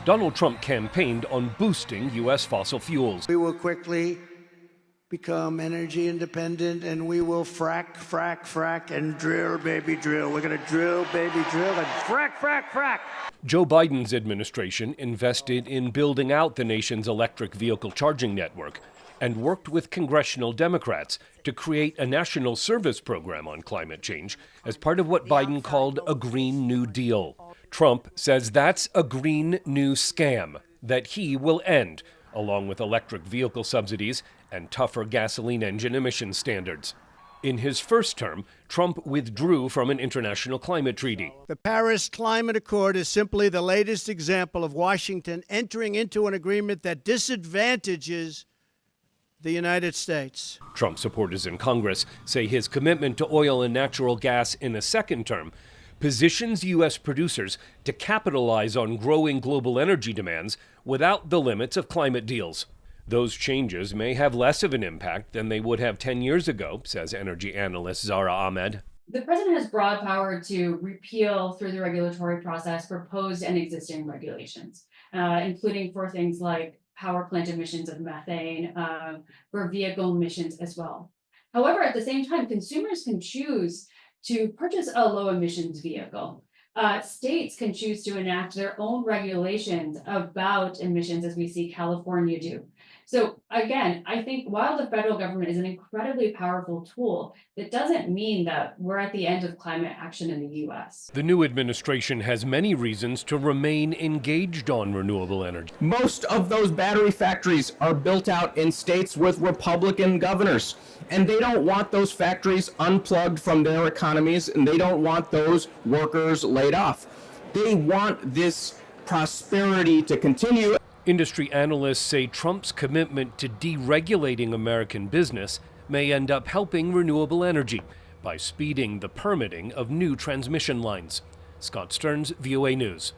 Donald Trump campaigned on boosting U.S. fossil fuels. We will quickly become energy independent, and we will frack, frack, frack, and drill, baby, drill. We're going to drill, baby, drill, and frack, frack, frack. Joe Biden's administration invested in building out the nation's electric vehicle charging network and worked with congressional Democrats to create a national service program on climate change as part of what Biden called a Green New Deal. Trump says that's a Green New Scam that he will end, along with electric vehicle subsidies and tougher gasoline engine emission standards. In his first term, Trump withdrew from an international climate treaty. The Paris Climate Accord is simply the latest example of Washington entering into an agreement that disadvantages the United States. Trump supporters in Congress say his commitment to oil and natural gas in a second term positions U.S. producers to capitalize on growing global energy demands without the limits of climate deals. Those changes may have less of an impact than they would have 10 years ago, says energy analyst Zara Ahmed. The president has broad power to repeal through the regulatory process proposed and existing regulations, including for things like power plant emissions of methane, for vehicle emissions as well. However, at the same time, consumers can choose to purchase a low emissions vehicle. States can choose to enact their own regulations about emissions, as we see California do. So again, I think while the federal government is an incredibly powerful tool, that doesn't mean that we're at the end of climate action in the U.S. The new administration has many reasons to remain engaged on renewable energy. Most of those battery factories are built out in states with Republican governors, and they don't want those factories unplugged from their economies, and they don't want those workers laid off. They want this prosperity to continue. Industry analysts say Trump's commitment to deregulating American business may end up helping renewable energy by speeding the permitting of new transmission lines. Scott Stearns, VOA News.